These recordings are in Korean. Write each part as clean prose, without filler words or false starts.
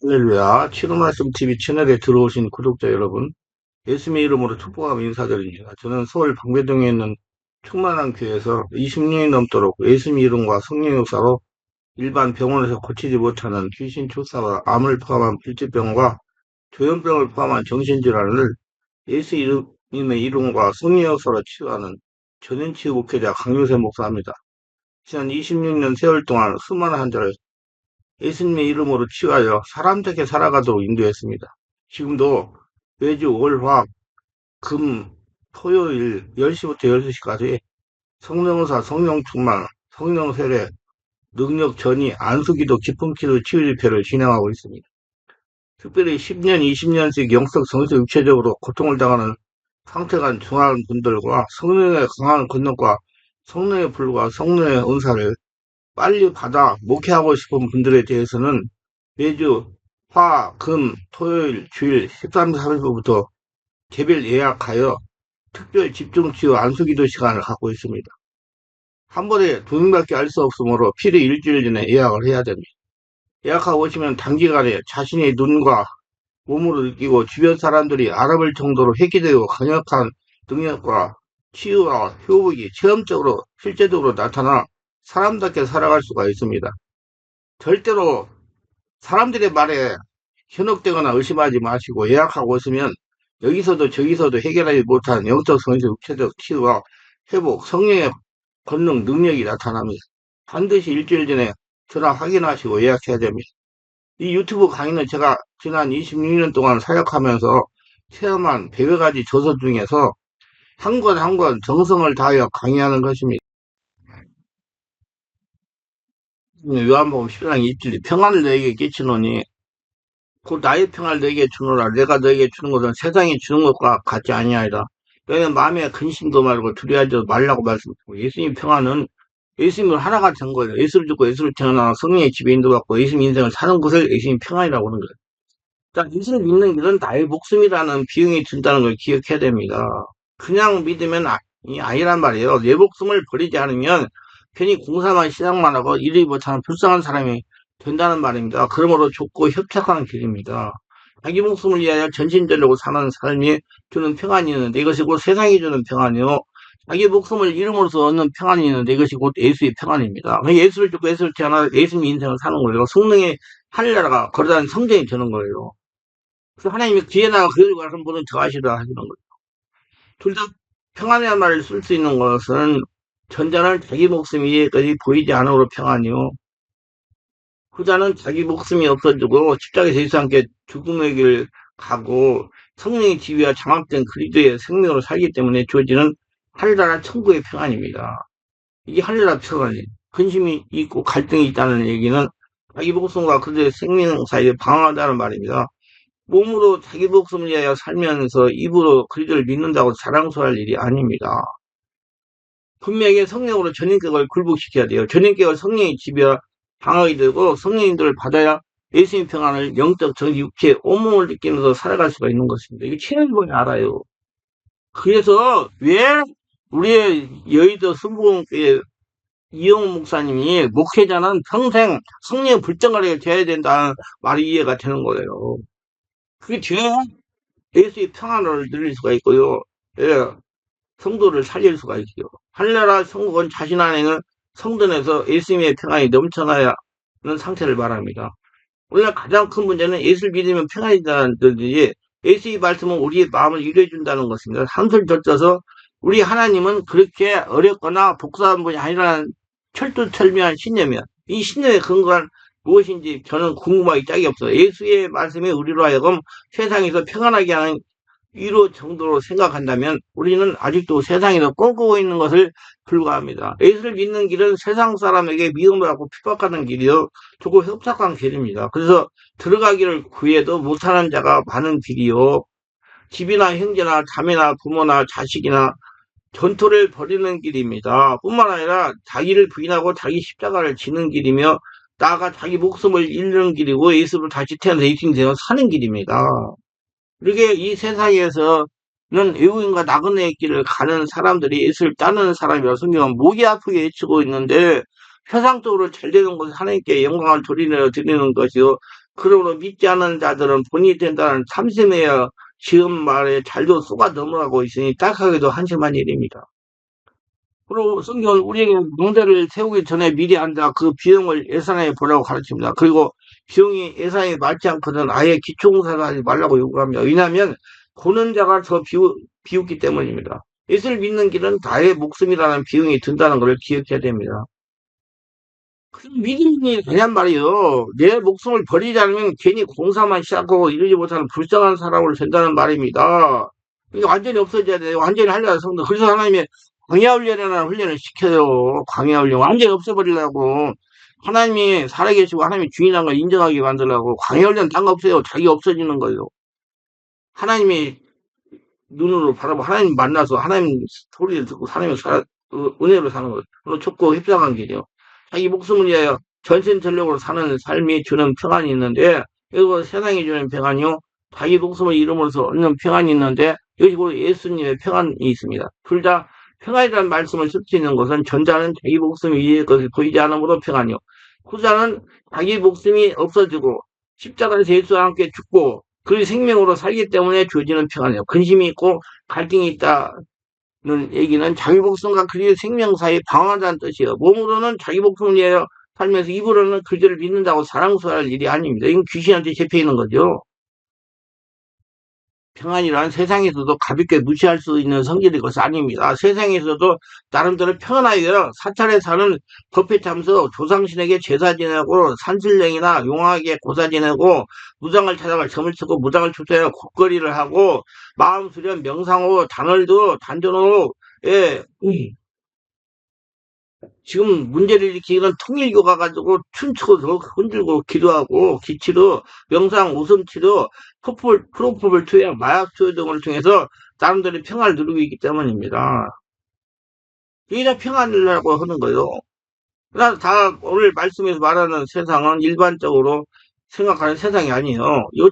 할렐루야. 치료말씀 TV 채널에 들어오신 구독자 여러분, 예수님의 이름으로 축복하며 인사드립니다. 저는 서울 방배동에 있는 충만한 교회에서 20년이 넘도록 예수님 이름과 성령 역사로 일반 병원에서 고치지 못하는 귀신 출사와 암을 포함한 불치병과 조현병을 포함한 정신질환을 예수 이름의 이름과 성령 역사로 치유하는 전인치유 목회자 강요세 목사입니다. 지난 26년 세월 동안 수많은 환자를 예수님의 이름으로 치유하여 사람답게 살아가도록 인도했습니다. 지금도 매주 월, 화, 금, 토요일 10시부터 12시까지 성령의사, 성령충만, 성령세례, 능력전이, 안수기도, 기쁨기도 치유집회를 진행하고 있습니다. 특별히 10년, 20년씩 영적, 정신, 육체적으로 고통을 당하는 상태가 중한 분들과 성령의 강한 권능과 성령의 불과 성령의 은사를 빨리 받아 목회하고 싶은 분들에 대해서는 매주 화, 금, 토요일, 주일 13, 14일부터 개별 예약하여 특별 집중치유 안수기도 시간을 갖고 있습니다. 한 번에 두 명밖에 알 수 없으므로 필히 일주일 전에 예약을 해야 됩니다. 예약하고 오시면 단기간에 자신의 눈과 몸으로 느끼고 주변 사람들이 알아볼 정도로 획기되고 강력한 능력과 치유와 효복이 체험적으로 실제적으로 나타나 사람답게 살아갈 수가 있습니다. 절대로 사람들의 말에 현혹되거나 의심하지 마시고 예약하고 오시면 여기서도 저기서도 해결하지 못한 영적, 성적, 육체적 치유와 회복, 성령의 권능, 능력이 나타납니다. 반드시 일주일 전에 전화 확인하시고 예약해야 됩니다. 이 유튜브 강의는 제가 지난 26년 동안 사역하면서 체험한 100여 가지 조서 중에서 한 권 한 권 정성을 다하여 강의하는 것입니다. 요한복음 10장 20절 평안을 너에게 끼치노니 곧 나의 평안을 너에게 주노라. 내가 너에게 주는 것은 세상이 주는 것과 같지 아니하리라. 너희는 마음에 근심도 말고 두려워하지 말라고 말씀하시고 예수님 평안은 예수님을 하나가 된 거예요. 예수를 듣고 예수를 태어나 성령의 지배 인도받고 예수님 인생을 사는 것을 예수님 평안이라고 하는 거예요. 자, 예수를 믿는 길은 나의 목숨이라는 비용이 든다는 걸 기억해야 됩니다. 그냥 믿으면 아니란 말이에요. 내 목숨을 버리지 않으면 괜히 공사만 시작만 하고 일이 못하는 불쌍한 사람이 된다는 말입니다. 그러므로 좁고 협착한 길입니다. 자기 목숨을 위하여 전심전력으로 사는 삶이 주는 평안이 있는데 이것이 곧 세상이 주는 평안이요. 자기 목숨을 잃음으로써 얻는 평안이 있는데 이것이 곧 예수의 평안입니다. 예수를 죽고 예수를 태어나 예수님 인생을 사는 거예요. 성령의 하늘나라가 거대한 성전이 되는 거예요. 그래서 하나님이 뒤에다가 그리고 가는 분은 더 하시라 하시는 거예요. 둘 다 평안이라는 말을 쓸 수 있는 것은 전자는 자기 목숨이 여기까지 보이지 않으므로 평안이요. 후자는 자기 목숨이 없어지고 십자가에서 예수 함께 죽음의 길을 가고 성령의 지위와 장악된 그리스도의 생명으로 살기 때문에 주어지는 하늘나라 천국의 평안입니다. 이게 하늘나라 평안이에요. 근심이 있고 갈등이 있다는 얘기는 자기 목숨과 그리스도의 생명 사이에 방황하다는 말입니다. 몸으로 자기 목숨을 위하여 살면서 입으로 그리스도를 믿는다고 자랑스러워할 일이 아닙니다. 분명히 성령으로 전인격을 굴복시켜야 돼요. 전인격을 성령의 지배와 방어이 되고 성령님들을 받아야 예수님 평안을 영적, 정신, 육체, 온몸을 느끼면서 살아갈 수가 있는 것입니다. 이거 최일본이 알아요. 그래서 왜 우리의 여의도 순복음교회 이영훈 목사님이 목회자는 평생 성령의 불정거리가 돼야 된다는 말이 이해가 되는 거예요. 그게 돼야 예수의 평안을 누릴 수가 있고요. 예, 성도를 살릴 수가 있어요. 하늘나라 천국은 자신 안에는 성전에서 예수님의 평안이 넘쳐나야 하는 상태를 말합니다. 우리가 가장 큰 문제는 예수를 믿으면 평안이라는 뜻이지 예수의 말씀은 우리의 마음을 위로해준다는 것입니다. 한술 젖어서 우리 하나님은 그렇게 어렵거나 복잡한 분이 아니라는 철두철미한 신념이야. 이 신념에 근거한 무엇인지 저는 궁금하기 짝이 없어요. 예수의 말씀이 우리로 하여금 세상에서 평안하게 하는 위로 정도로 생각한다면 우리는 아직도 세상에서 꿈꾸고 있는 것을 불과합니다. 예수를 믿는 길은 세상 사람에게 미움을 받고 핍박하는 길이요. 조금 협착한 길입니다. 그래서 들어가기를 구해도 못하는 자가 많은 길이요. 집이나 형제나 자매나 부모나 자식이나 전토를 벌이는 길입니다. 뿐만 아니라 자기를 부인하고 자기 십자가를 지는 길이며 나아가 자기 목숨을 잃는 길이고 예수를 다시 태어나서 예수님 되어 사는 길입니다. 이렇게 이 세상에서는 외국인과 나그네의 길을 가는 사람들이 예수를 따르는 사람이라 성경은 목이 아프게 외치고 있는데 세상적으로 잘 되는 것을 하나님께 영광을 드리는 것이요. 그러므로 믿지 않는 자들은 본이 된다는 참심에어 지금 말에 잘도 쏘가 넘어가고 있으니 딱하게도 한심한 일입니다. 그리고 성경은 우리에게 명제를 세우기 전에 미리 앉아 그 비용을 예산해 보라고 가르칩니다. 그리고 비용이 예산에 맞지 않거든 아예 기초공사도 하지 말라고 요구합니다. 왜냐하면 고는 자가 더 비웃기 때문입니다. 예수를 믿는 길은 나의 목숨이라는 비용이 든다는 걸 기억해야 됩니다. 그 믿음이 되냔 말이에요. 내 목숨을 버리지 않으면 괜히 공사만 시작하고 이러지 못하는 불쌍한 사람으로 된다는 말입니다. 이게 완전히 없어져야 돼요. 완전히 하려고 성도. 그래서 하나님이 광야훈련이라는 훈련을 시켜요. 광야훈련. 완전히 없애버리려고. 하나님이 살아계시고 하나님이 주인한 걸 인정하게 만들려고. 광야훈련 딴 거 없어요. 자기 없어지는 거예요. 하나님이 눈으로 바라보고 하나님 만나서 하나님 소리를 듣고 하나님을 은혜로 사는 것. 그리고 좁고 협상한 길이요. 자기 목숨을 위하여 전신전력으로 사는 삶이 주는 평안이 있는데, 이거 세상이 주는 평안이요. 자기 목숨을 잃음으로써 얻는 평안이 있는데, 여기 곧 예수님의 평안이 있습니다. 둘 다 평안이라는 말씀을 쓸 수 있는 것은 전자는 자기 목숨이 위의 것을 보이지 않으므로 평안이요. 후자는 자기 목숨이 없어지고 십자가에서 예수와 함께 죽고 그 생명으로 살기 때문에 주어지는 평안이에요. 근심이 있고 갈등이 있다는 얘기는 자기 목숨과 그리스도의 생명 사이에 방황하다는 뜻이에요. 몸으로는 자기 목숨을 위하여 살면서 입으로는 그들을 믿는다고 사랑스러워할 일이 아닙니다. 이건 귀신한테 잡혀 있는 거죠. 평안이란 세상에서도 가볍게 무시할 수 있는 성질의 것이 아닙니다. 세상에서도 나름대로 평안하게 사찰에 사는 법회 참석, 조상신에게 제사 지내고 산신령이나 용왕에게 고사 지내고 무당을 찾아가 점을 치고 무당을 추천해 곡거리를 하고 마음 수련 명상호 단월도 단전호 예, 지금 문제를 일으키는 통일교 가가지고 춤추고 흔들고 기도하고 기치료, 명상, 웃음치료, 프로포폴 투여, 마약 투여 등을 통해서 사람들이 평화를 누리고 있기 때문입니다. 이게 다 평안이라고 하는 거예요. 그래서 다 오늘 말씀에서 말하는 세상은 일반적으로 생각하는 세상이 아니에요. 이거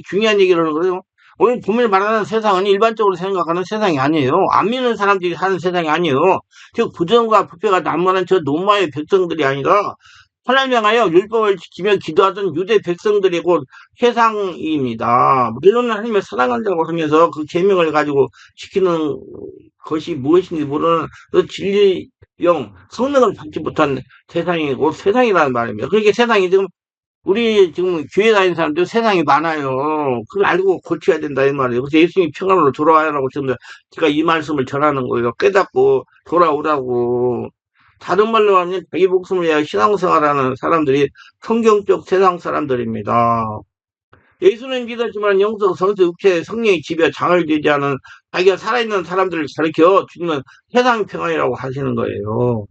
중요한 얘기를 하는 거예요. 오늘 본문에 말하는 세상은 일반적으로 생각하는 세상이 아니에요. 안 믿는 사람들이 사는 세상이 아니에요. 즉 부정과 부패가 난무하는 저 노마의 백성들이 아니라 하나님 향하여 율법을 지키며 기도하던 유대 백성들이 곧 세상입니다. 물론 하나님을 사랑한다고 하면서 그 계명을 가지고 지키는 것이 무엇인지 모르는 그 진리영 성령을 받지 못한 세상이 곧 세상이라는 말입니다. 그러니까 세상이 지금 우리 지금 교회 다니는 사람들 세상이 많아요. 그걸 알고 고쳐야 된다 이 말이에요. 그래서 예수님이 평안으로 돌아와라고 지금 제가 이 말씀을 전하는 거예요. 깨닫고 돌아오라고. 다른 말로 하면 자기 목숨을 위하여 신앙생활하는 사람들이 성경적 세상 사람들입니다. 예수는 믿었지만 영성, 성수, 육체, 성령의 지배, 장을 되지 않은 자기가 살아있는 사람들을 가르쳐 주는 세상 평안이라고 하시는 거예요.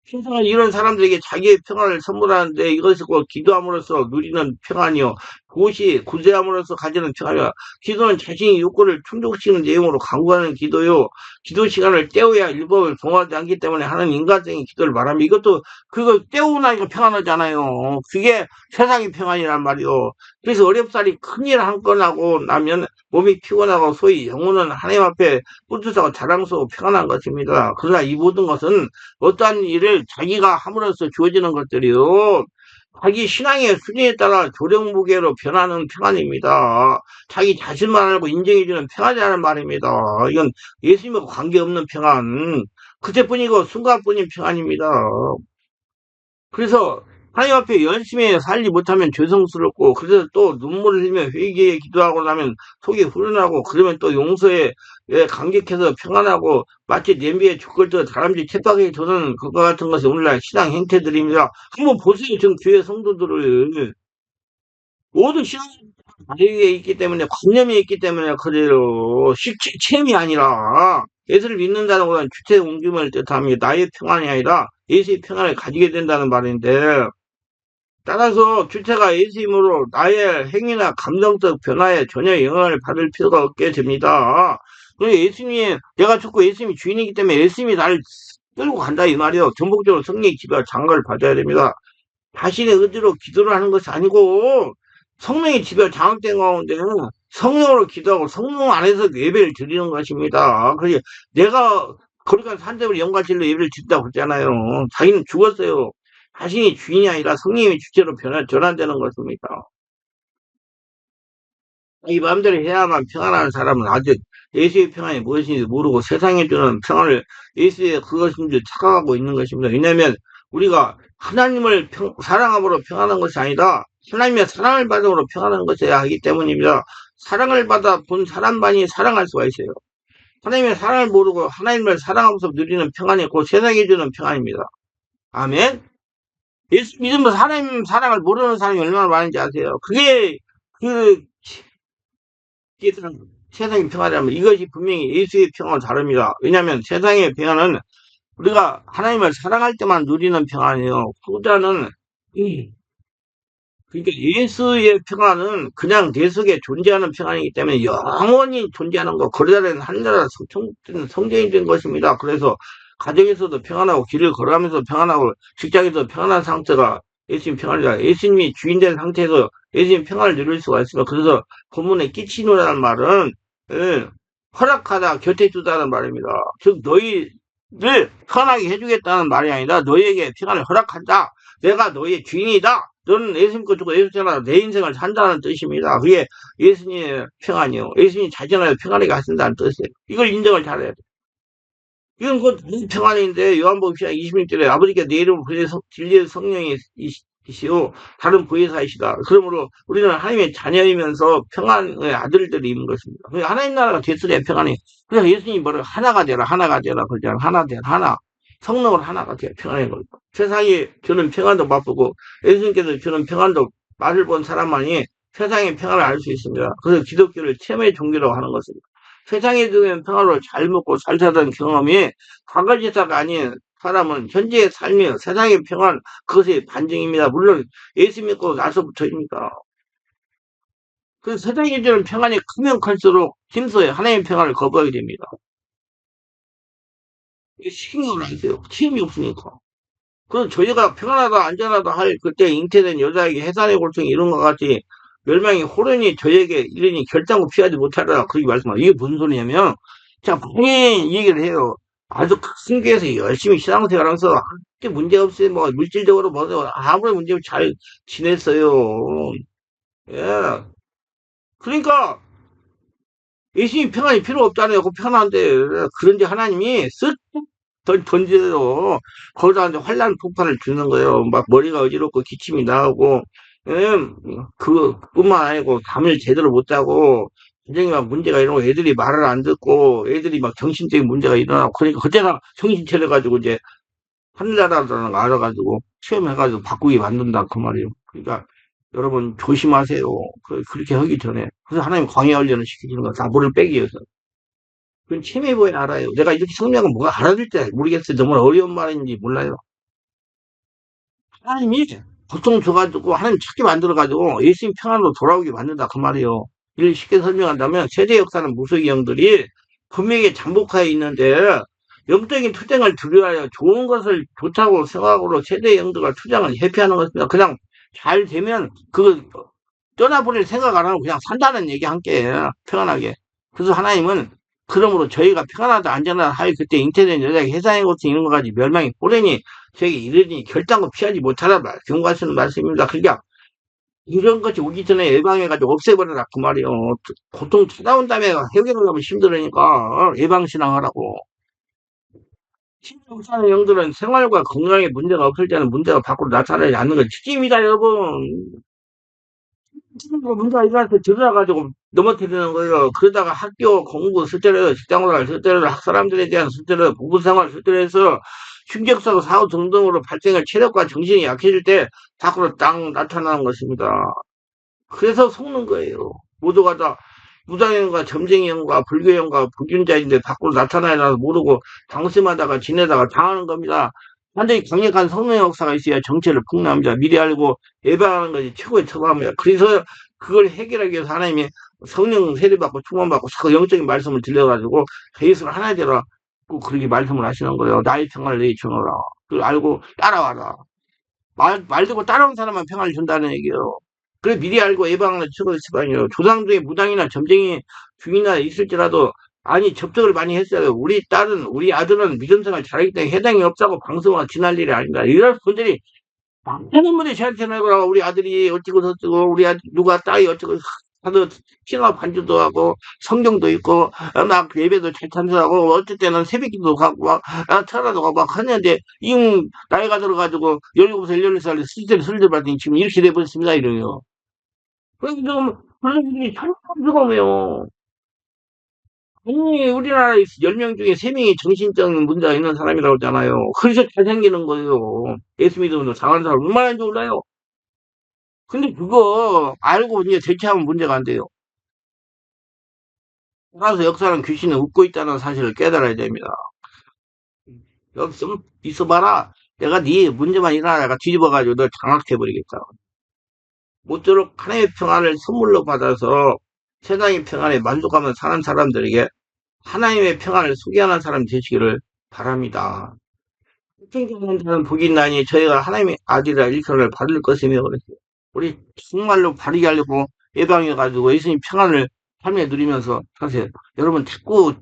세상은 이런 사람들에게 자기의 평안을 선물하는데 이것을 꼭 기도함으로써 누리는 평안이요. 그것이 구제함으로써 가지는 평안이요. 기도는 자신의 욕구를 충족시키는 내용으로 강구하는 기도요. 기도 시간을 때워야 율법을 동하지 않기 때문에 하는 인간적인 기도를 말하면 이것도 그거 때우고 나니까 평안하잖아요. 그게 세상의 평안이란 말이요. 그래서 어렵사리 큰일 한 건 하고 나면 몸이 피곤하고 소위 영혼은 하나님 앞에 뿌듯하고 자랑스러워 평안한 것입니다. 그러나 이 모든 것은 어떠한 일을 자기가 함으로써 주어지는 것들이요. 자기 신앙의 수준에 따라 조령무게로 변하는 평안입니다. 자기 자신만 알고 인정해주는 평안이라는 말입니다. 이건 예수님과 관계없는 평안. 그때뿐이고 순간뿐인 평안입니다. 그래서 하나님 앞에 열심히 살지 못하면 죄송스럽고 그래서 또 눈물을 흘리며 회개에 기도하고 나면 속이 후련하고 그러면 또 용서에 감격해서 평안하고 마치 냄비에 죽을 때 다람쥐 쳇바퀴 도는 그거 같은 것이 오늘날 신앙 행태들입니다. 한번 보세요. 지금 교회 성도들을 모든 신앙 자리에 있기 때문에 관념이 있기 때문에 그래요. 체험이 아니라 예수를 믿는다는 것은 주체 옮김을 뜻합니다. 나의 평안이 아니라 예수의 평안을 가지게 된다는 말인데 따라서 주체가 예수님으로 나의 행위나 감정적 변화에 전혀 영향을 받을 필요가 없게 됩니다. 그리고 예수님이 내가 죽고 예수님이 주인이기 때문에 예수님이 나를 끌고 간다 이 말이에요. 전복적으로 성령의 지배와 장가를 받아야 됩니다. 자신의 의지로 기도를 하는 것이 아니고 성령의 지배와 장악된 가운데 성령으로 기도하고 성령 안에서 예배를 드리는 것입니다. 그래서 내가 거룩한 산재를 영광실로 예배를 드린다고 그랬잖아요. 자기는 죽었어요. 자신이 주인이 아니라 성령이 주체로 전환되는 것입니다. 이 마음대로 해야만 평안한 사람은 아직 예수의 평안이 무엇인지 모르고 세상에 주는 평안을 예수의 그것인 줄 착각하고 있는 것입니다. 왜냐하면 우리가 하나님을 사랑함으로 평안한 것이 아니다. 하나님의 사랑을 받음으로 평안한 것이어야 하기 때문입니다. 사랑을 받아 본 사람만이 사랑할 수가 있어요. 하나님의 사랑을 모르고 하나님을 사랑하면서 누리는 평안이 곧 세상에 주는 평안입니다. 아멘. 예수 믿으면서 하나님 사랑을 모르는 사람이 얼마나 많은지 아세요? 그 세상의 평안이라면 이것이 분명히 예수의 평안과 다릅니다. 왜냐하면 세상의 평안은 우리가 하나님을 사랑할 때만 누리는 평안이에요. 후자는 그러니까 예수의 평안은 그냥 내 속에 존재하는 평안이기 때문에 영원히 존재하는 거, 거래자는 하늘나라 성전이 된 것입니다. 그래서 가정에서도 평안하고 길을 걸어가면서 평안하고 직장에서 평안한 상태가 예수님 평안이다. 예수님이 주인된 상태에서 예수님 평안을 누릴 수가 있습니다. 그래서 본문에 끼치노라는 말은 예, 허락하다, 곁에 두다는 말입니다. 즉 너희를 편하게 해주겠다는 말이 아니라 너희에게 평안을 허락한다. 내가 너희의 주인이다. 너는 예수님 거 주고 예수님처럼 내 인생을 산다는 뜻입니다. 그게 예수님의 평안이요. 예수님 자신을 평안하게 하신다는 뜻이에요. 이걸 인정을 잘해야 돼. 이건 곧 평안인데 요한복음 10장 26절에 아버지께 내 이름을 진리의 성령이시오 다른 보혜사이시다. 그러므로 우리는 하나님의 자녀이면서 평안의 아들들인 것입니다. 하나님 나라가 됐으랴 평안이. 그래서 예수님이 뭐를 하나가 되라 그러잖아요. 하나 되라 하나. 성령으로 하나가 되어 평안인 겁니다. 세상이 주는 평안도 맛보고 예수님께서 주는 평안도 맛을 본 사람만이 세상의 평안을 알 수 있습니다. 그래서 기독교를 체험의 종교라고 하는 것입니다. 세상에 주는 평화로 잘 먹고 잘 사는 경험이 과거지사가 아닌 사람은 현재의 삶이 세상의 평안 그것이 반증입니다. 물론 예수 믿고 나서부터입니다. 그 세상에 주는 평안이 크면 클수록 힘써요. 하나님의 평안을 거부하게 됩니다. 신경을 안 써요. 힘이 없으니까. 그럼 저희가 평안하다 안전하다 할 그때 잉태된 여자에게 해산의 골통이 이런 것 같이 멸망이 호련히 저에게 이르니 결단코 피하지 못하라 그렇게 말씀하세요. 이게 무슨 소리냐면 제가 분명히 이 얘기를 해요. 아주 승교에서 열심히 신앙생활하면서 아무 문제 없이 뭐 물질적으로 뭐 아무런 문제 없이 잘 지냈어요. 예. 그러니까 예수님 평안이 필요 없잖아요. 그 평안한데 그런데 하나님이 쓱 던져요. 거기다 이제 환란 폭발을 주는 거예요. 막 머리가 어지럽고 기침이 나오고, 그뿐만 아니고 잠을 제대로 못 자고, 굉장히 막 문제가 일어나고 애들이 말을 안 듣고, 애들이 막 정신적인 문제가 일어나고, 그러니까 그때가 정신 차려가지고 이제 하늘나라라는 거 알아가지고 시험해가지고 바꾸게 만든다 그 말이에요. 그러니까 여러분 조심하세요. 그렇게 하기 전에. 그래서 하나님 광야 훈련을 시키는 거 다 물을 빼기 위해서. 그건 체면보에 알아요. 내가 이렇게 설명하면 뭐가 알아들 때 모르겠어요. 정말 어려운 말인지 몰라요. 하나님이 고통 줘가지고 하나님 찾게 만들어가지고 예수님 평안으로 돌아오게 만든다 그 말이에요. 이를 쉽게 설명한다면 세대 역사는 무속의 영들이 분명히 잠복하여 있는데 영적인 투쟁을 두려워하여 좋은 것을 좋다고 생각으로 세대 영들과 투쟁을 회피하는 것입니다. 그냥 잘 되면 떠나보낼 생각 안 하고 그냥 산다는 얘기 함께 평안하게. 그래서 하나님은 그러므로 저희가 평안하다 안전하다 하여 그때 잉태된 여자에게 해상의 것은 이런 것까지 멸망이 오래니 저에게 이르니 결단코 피하지 못하라 경고하시는 말씀입니다. 그러니까 이런 것이 오기 전에 예방해가지고 없애버려라 그 말이요. 고통 찾아온 다음에 해결을 하면 힘들으니까 예방신앙하라고. 신앙사는 영들은 생활과 건강에 문제가 없을 때는 문제가 밖으로 나타나지 않는 건 특징입니다 여러분. 문제가 일어날 때 들어가가지고 넘어뜨리는 거예요. 그러다가 학교 공부 스트레스, 직장생활 스트레스, 학사람들에 대한 스트레스, 부부생활 스트레스, 충격사고 사고 등등으로 발생할 체력과 정신이 약해질 때 밖으로 딱 나타나는 것입니다. 그래서 속는 거예요. 모두가 다 무당형과 점쟁이형과 불교형과 불균자인데 밖으로 나타나야 모르고 방심하다가 지내다가 당하는 겁니다. 완전히 강력한 성령 역사가 있어야 정체를 폭로합니다. 미리 알고 예방하는 것이 최고의 처방입니다. 그래서 그걸 해결하기 위해서 하나님이 성령 세례받고 충만받고 자꾸 영적인 말씀을 들려가지고 예수를 하나 되라 꼭 그렇게 말씀을 하시는 거예요. 나의 평안을 너희 주노라. 그걸 알고 따라와라. 말 듣고 따라온 사람만 평안을 준다는 얘기예요. 그래 미리 알고 예방하는 최고의 처방이에요. 조상 중에 무당이나 점쟁이 중이나 있을지라도 아니 접촉을 많이 했어요. 우리 아들은 믿음생활 잘하기 때문에 해당이 없다고 방송하고 지날 일이 아닙니다. 이런 분들이 많은 분이 저한테 내가 우리 아들이 어찌고 저찌고 우리 아들 누가 딸이 어찌고 하도 신화 반주도 하고 성경도 있고 막 예배도 잘 참석하고 어쩔 때는 새벽기도 가고 막 철화도 가고 막 하는데 이 나이가 들어가지고 17살 18살 술들 받더니 지금 이렇게 돼버렸습니다 이래요. 그래서 좀 그런 분들이 참 안타까워요. 아니 우리나라에 10명 중에 3명이 정신적 문제가 있는 사람이라고 하잖아요. 그래서 잘생기는 거예요. 예수 믿으면 잘하는 사람 얼마나 인지 몰라요. 근데 그거 알고 이제 대처하면 문제가 안 돼요. 따라서 역사는 귀신은 웃고 있다는 사실을 깨달아야 됩니다. 여기 좀 있어봐라. 내가 네 문제만 일어나 내가 뒤집어가지고 널 장악해버리겠다. 모쪼록 하나님의 평안을 선물로 받아서 세상의 평안에 만족하며 사는 사람들에게 하나님의 평안을 소개하는 사람이 되시기를 바랍니다. 생존하는 자는 복이 있나니 저희가 하나님의 아들이라 일컬을 받을 것이며 그랬어요. 우리 정말로 바르게 하려고 예방해가지고 예수님 평안을 삶에 누리면서 사세요. 여러분 자꾸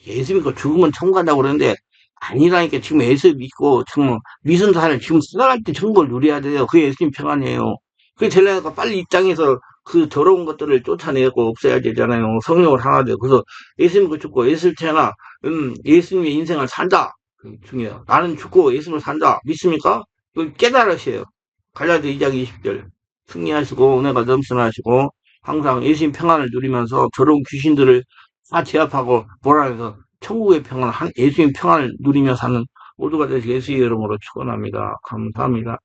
예수 믿고 죽으면 천국 간다고 그러는데 아니라니까. 지금 예수 믿고 정말 믿은 사람을 지금 살아갈 때 천국을 누려야 돼요. 그게 예수님 평안이에요. 그게 되려니까 빨리 입장에서 그 더러운 것들을 쫓아내고 없애야 되잖아요. 성령을 하나 돼요. 그래서 예수 믿고 죽고 예수를 채나 예수님의 인생을 산다. 그 중요해요. 나는 죽고 예수를 산다. 믿습니까? 그 깨달으세요. 갈라디아 2장 20절 승리하시고 은혜가 넘쳐나시고 항상 예수님 평안을 누리면서 더러운 귀신들을 다 제압하고 몰아내서 천국의 평안, 예수님 평안을 누리며 사는 모두가 되시 예수의 이름으로 축원합니다. 감사합니다.